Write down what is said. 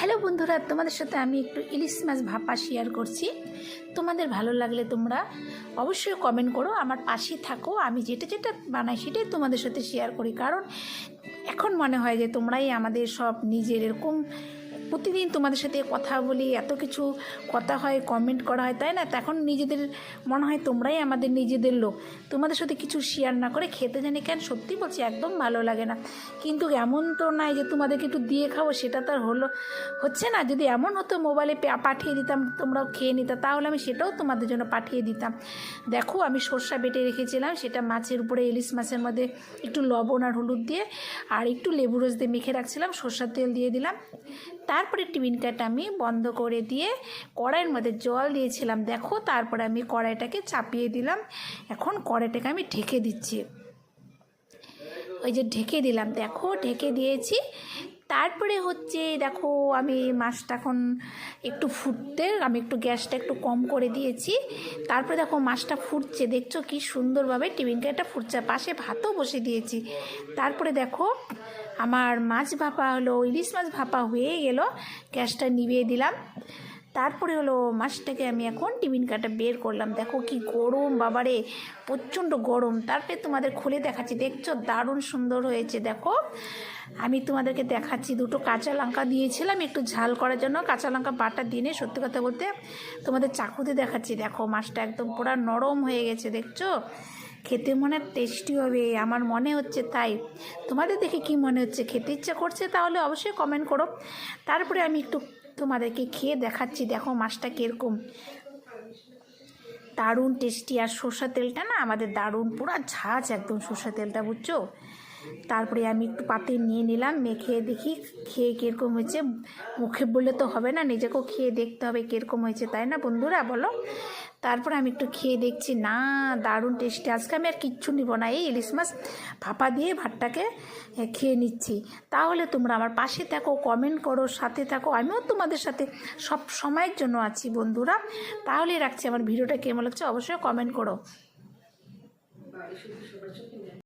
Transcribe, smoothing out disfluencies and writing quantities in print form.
Hello বন্ধুরা, তোমাদের সাথে আমি একটু ইলিশ মাছ ভাপা শেয়ার করছি। তোমাদের ভালো লাগলে তোমরা অবশ্যই কমেন্ট করো, আমার পাশে থাকো। আমি যেটা যেটা বানাই সেটাই তোমাদের সাথে শেয়ার করি, কারণ এখন মনে হয় যে তোমরাই আমাদের সব নিজের। এরকম প্রতিদিন তোমাদের সাথে কথা বলি, এত কিছু কথা হয়, কমেন্ট করা হয়, তাই না? তখন নিজেদের মনে হয় তোমরাই আমাদের নিজেদের লোক। তোমাদের সাথে কিছু শেয়ার না করে খেতে জানি কেন, সত্যি বলছি একদম ভালো লাগে না। কিন্তু এমন তো নয় যে তোমাদেরকে একটু দিয়ে খাবো, সেটা তো আর হচ্ছে না। যদি এমন হতো মোবাইলে পাঠিয়ে দিতাম, তোমরাও খেয়ে নিতে, তাহলে আমি সেটাও তোমাদের জন্য পাঠিয়ে দিতাম। দেখো, আমি সর্ষা বেটে রেখেছিলাম, সেটা মাছের উপরে, ইলিশ মাছের মধ্যে একটু লবণ আর হলুদ দিয়ে আর একটু লেবু রস দিয়ে মেখে রাখছিলাম, সর্ষার তেল দিয়ে দিলাম। তারপরে টিফিনটা আমি বন্ধ করে দিয়ে কড়াইয়ের মধ্যে জল দিয়েছিলাম। দেখো, তারপরে আমি কড়াইটাকে চাপিয়ে দিলাম। এখন কড়াইটাকে আমি ঢেকে দিচ্ছি, ওই যে ঢেকে দিলাম, দেখো ঢেকে দিয়েছি। তারপরে হচ্ছে দেখো, আমি মাছটা এখন একটু ফুটতে আমি একটু গ্যাসটা একটু কম করে দিয়েছি। তারপরে দেখো মাছটা ফুটছে, দেখছো কি সুন্দরভাবে টিফিনটা ফুটছে, পাশে ভাতও বসে দিয়েছি। তারপরে দেখো আমার মাছ ভাপা হলো, ইলিশ মাছ ভাপা হয়ে গেল, গ্যাসটা নিভিয়ে দিলাম। তারপরে হলো মাছটাকে আমি এখন টিফিন কাটা বের করলাম। দেখো কি গরম, বাবারে প্রচণ্ড গরম। তারপরে তোমাদের খুলে দেখাচ্ছি, দেখছো দারুণ সুন্দর হয়েছে। দেখো আমি তোমাদেরকে দেখাচ্ছি, দুটো কাঁচা লঙ্কা দিয়েছিলাম একটু ঝাল করার জন্য, কাঁচা লঙ্কা বাটা দিয়ে। সত্যি কথা বলতে তোমাদের চাকুতে দেখাচ্ছি, দেখো মাছটা একদম পুরো নরম হয়ে গেছে, দেখছো? খেতে মনে টেস্টি হবে, আমার মনে হচ্ছে তাই। তোমাদের দেখে কি মনে হচ্ছে? খেতে ইচ্ছা করছে? তাহলে অবশ্যই কমেন্ট করো। তারপরে আমি একটু তোমাদেরকে খেয়ে দেখাচ্ছি, দেখো মাছটা কীরকম দারুণ টেস্টি। আর সর্ষের তেলটা না আমাদের দারুণ, পুরো ঝাঁঝ একদম সর্ষের তেলটা, বুঝছো? তারপরে আমি একটু পাতে নিয়ে নিলাম, মেখে দেখি খেয়ে কীরকম হয়েছে। মুখে বললে তো হবে না, নিজেকেও খেয়ে দেখতে হবে কীরকম হয়েছে, তাই না বন্ধুরা, বলো? তারপরে আমি একটু খেয়ে দেখছি, না দারুণ টেস্টি। আজকে আমি আর কিচ্ছু নিব না, এই ইলিশ মাছ ভাপা দিয়ে ভাতটাকে খেয়ে নিচ্ছি। তাহলে তোমরা আমার পাশে থাকো, কমেন্ট করো, সাথে থাকো, আমিও তোমাদের সাথে সব সময়ের জন্য আছি বন্ধুরা। তাহলে রাখছি, আমার ভিডিওটা কেমন লাগছে অবশ্যই কমেন্ট করো।